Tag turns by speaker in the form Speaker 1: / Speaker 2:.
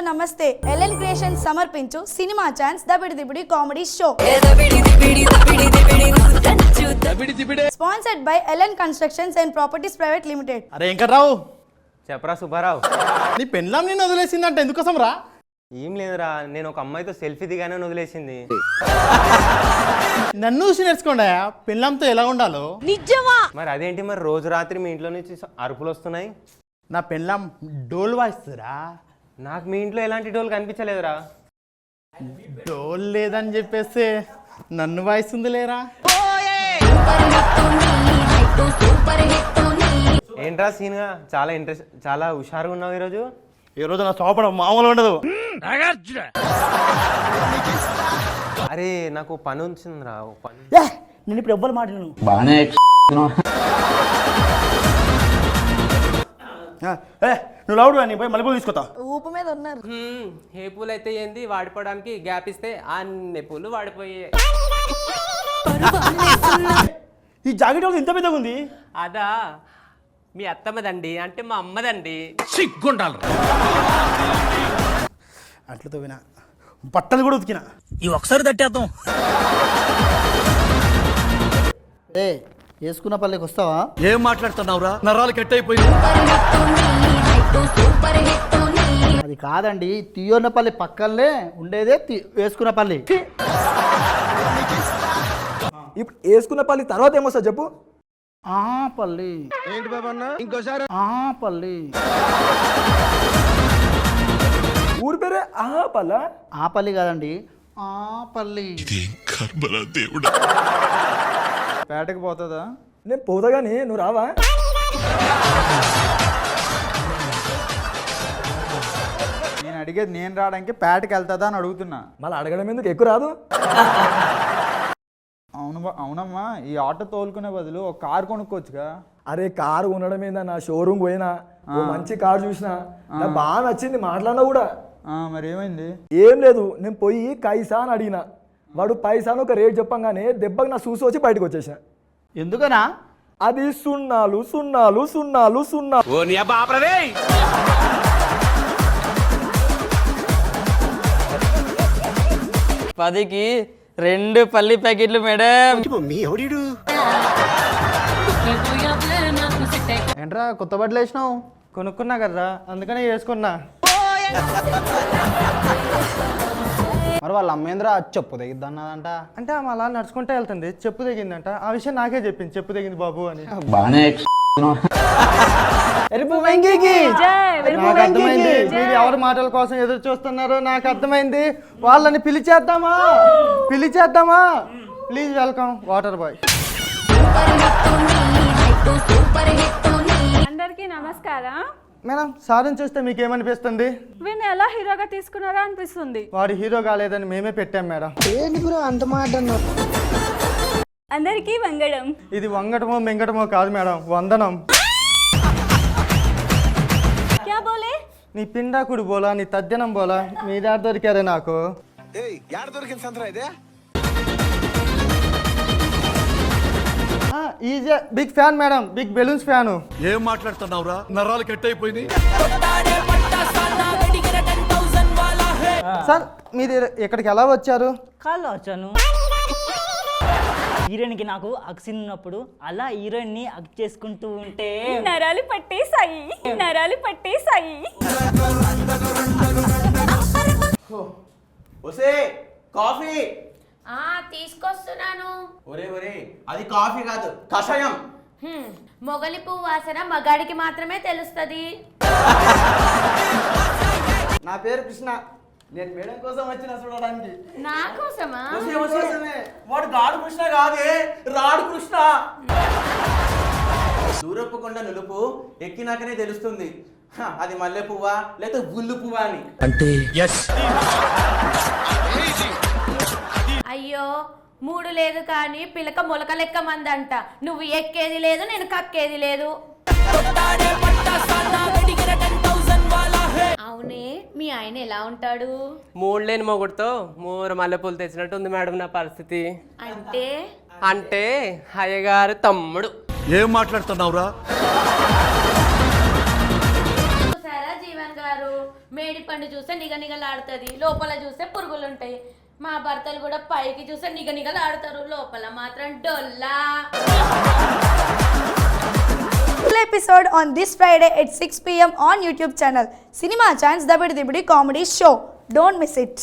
Speaker 1: నమస్తే. LN creations సమర్పించు cinema chance దబిడి దిబిడి comedy show. Sponsored by LN constructions and properties private limited.
Speaker 2: అరే వెంకట్రావు
Speaker 3: చెప్పరా సుబ్బారావు.
Speaker 2: నీ పెళ్ళాం నేను వదిలేసిందంటే ఎందుకోసం రా?
Speaker 3: ఏం లేదురా, నేను ఒక అమ్మాయితో సెల్ఫీ దిగానే వదిలేసింది.
Speaker 2: నన్ను చూసి నేర్చుకోండా పెళ్ళాంతో ఎలా ఉండాలో.
Speaker 1: నిజమా?
Speaker 3: మరి అదేంటి, మరి రోజు రాత్రి మీ ఇంట్లో నుంచి అరుపులు వస్తున్నాయి?
Speaker 2: నా పెళ్ళాం డోల్ వాయిస్తురా.
Speaker 3: నాకు మీ ఇంట్లో ఎలాంటి డోలు కనిపించలేదురా.
Speaker 2: డోల్ లేదని చెప్పేస్తే నన్ను వాయిస్తుంది లేరా?
Speaker 3: ఏంట్రా సీన్గా చాలా హుషారుగా ఉన్నావు ఈరోజు.
Speaker 2: ఈ రోజు నా సోపడం మామూలు ఉండదు.
Speaker 3: అరే నాకు పని వచ్చిందిరా, పని.
Speaker 2: నేను ఇప్పుడు ఎవ్వరు మాట్లాడను. నువ్వు లౌడ్ నీ పోయి మల్లెపూలు తీసుకొస్తా.
Speaker 1: ఊపు మీద ఉన్నారు.
Speaker 4: ఏ పూలు అయితే ఏంది, వాడిపోవడానికి గ్యాప్ ఇస్తే అన్ని పూలు వాడిపోయాయి.
Speaker 2: ఈ జాకెట్ ఇంత పెద్దగా ఉంది.
Speaker 4: అదా మీ అత్తమ్మదండి, అంటే మా అమ్మదండి.
Speaker 2: అట్లతో వినా బట్టలు కూడా ఉతికినా.
Speaker 5: ఈ ఒకసారి తట్టేద్దాం.
Speaker 6: వేసుకున్న పల్లెకి వస్తావా?
Speaker 5: ఏం మాట్లాడుతున్నావురా, నరాలు కట్ అయిపోయింది.
Speaker 6: అది కాదండి, తీయోన్నపల్లి పక్కనే ఉండేదే వేసుకున్న పల్లి.
Speaker 7: ఇప్పుడు వేసుకున్న పల్లి తర్వాత ఏమొస్తా చెప్పు?
Speaker 6: పల్లి
Speaker 7: ఏంటి బాబన్న ఇంకోసారి?
Speaker 6: పల్లి
Speaker 7: ఊరి పేరే పల్ల.
Speaker 6: ఆ పల్లి కాదండి, పల్లి.
Speaker 7: పేటకి పోతుందా? నేను పోతా కానీ నువ్వు రావా?
Speaker 8: నేను అడిగేది నేను రావడానికి పేటకి వెళ్తుందా అని అడుగుతున్నా.
Speaker 7: మళ్ళీ అడగడం ఎందుకు, ఎక్కువ రాదు?
Speaker 8: అవునమ్మా, ఈ ఆటో తోలుకునే బదులు ఒక కారు కొనుక్కోవచ్చుగా.
Speaker 7: అరే కారు కొనడం ఏందా, నా షోరూమ్ పోయినా ఓ మంచి కారు చూసినా, నాకు బాగా నచ్చింది, మాట్లాడినా కూడా.
Speaker 8: మరి ఏమైంది?
Speaker 7: ఏం లేదు, నేను పోయి కైసా అని అడిగిన. వాడు పైసాను ఒక రేట్ చెప్పంగానే దెబ్బకి నా చూసి వచ్చి బయటకు వచ్చేసా.
Speaker 6: ఎందుకనా?
Speaker 7: అది సున్నాలు సున్నాలు సున్నాలు సున్నా.
Speaker 4: 10కి 2 పల్లి ప్యాకెట్లు మేడం.
Speaker 8: ఏంట్రా కొత్త బట్టలు వేసినావు?
Speaker 2: కొనుక్కున్నా కదరా, అందుకనే వేసుకున్నా.
Speaker 8: మరి వాళ్ళ అమ్మేంద్రా చెప్పు తెగిద్ది అన్నదంట.
Speaker 2: అంటే ఆమె అలా నడుచుకుంటే వెళ్తుంది, చెప్పు తెగిందంట. ఆ విషయం నాకే చెప్పింది, చెప్పు తెగింది బాబు అని. నాకు అర్థమైంది మీరు ఎవరి మాటల కోసం ఎదురు చూస్తున్నారో నాకు అర్థమైంది. వాళ్ళని పిలిచేద్దామా? Please welcome water boy.
Speaker 9: అందరికీ నమస్కారం.
Speaker 2: మేడం, సార్ని చూస్తే మీకేమనిపిస్తుంది?
Speaker 9: వీడిని ఎలా హీరోగా తీసుకున్నారా అనిపిస్తుంది.
Speaker 2: వాడు హీరో కాలేదని మేమే పెట్టాం మేడం.
Speaker 9: అందరికీ వంగడం.
Speaker 2: ఇది వంగటమో మింగటమో కాదు మేడం, వందనం.
Speaker 9: క్యా బోలే?
Speaker 2: నీ పిండాకుడు బోలా, నీ తద్దినం బోలా, మీ దారి దొరికారే నాకు. Easy big fan madam, big balloons fan.
Speaker 5: ఏం మాట్లాడుతున్నావురా, నరాలు కట్ అయిపోయింది.
Speaker 2: సార్ మీరు ఇక్కడికి ఎలా వచ్చారు?
Speaker 10: కాల్లో వచ్చాను. హీరోయిన్కి నాకు అక్సిన్ ఉన్నప్పుడు అలా హీరోయిన్ని అక్ చేసుకుంటూ ఉంటే
Speaker 9: నరాలు పట్టేసాయి.
Speaker 4: కాఫీ
Speaker 11: తీసుకొస్తున్నాను.
Speaker 4: ఒరే అది కాఫీ కాదు, కషాయం.
Speaker 11: మొగలి పువ్వు వాసన మగాడికి మాత్రమే తెలుస్తుంది.
Speaker 8: నా పేరు కృష్ణ, నేను మేడం కోసం వచ్చిన చూడడానికి.
Speaker 11: నా కోసమా?
Speaker 4: వాడు గాడు కృష్ణ కాదే, రాడు కృష్ణ. దూరపు కొండ నులుపు ఎక్కినాకనే తెలుస్తుంది అది మల్లె పువ్వా లేదా గుల్లు పువ్వా అని.
Speaker 5: అంటే
Speaker 11: అయ్యో, 3 లేదు కానీ పిలక మొలక లెక్క మందంట. నువ్వు ఎక్కేది లేదు, నేను కక్కేది లేదు. అవునే, మీ ఆయన ఎలా ఉంటాడు?
Speaker 4: 3 లేని మొగుడుతో 3 మల్లెపూలు తెచ్చినట్టు ఉంది మేడం నా పరిస్థితి.
Speaker 11: అంటే
Speaker 4: అయ్యగారు తమ్ముడు.
Speaker 5: ఏం మాట్లాడుతున్నావురా?
Speaker 11: జీవన్ గారు మేడి పండు చూస్తే నిగనిగలాడుతుంది, లోపల చూస్తే పురుగులు ఉంటాయి. మా భర్తలు కూడా పైకి చూస్తే నిగనిగలాడుతారు, లోపల మాత్రం డొల్లా.
Speaker 1: Full episode on this Friday at 6 p.m. on YouTube channel Cinema Chance The Bidi Bidi Comedy Show. Don't miss it.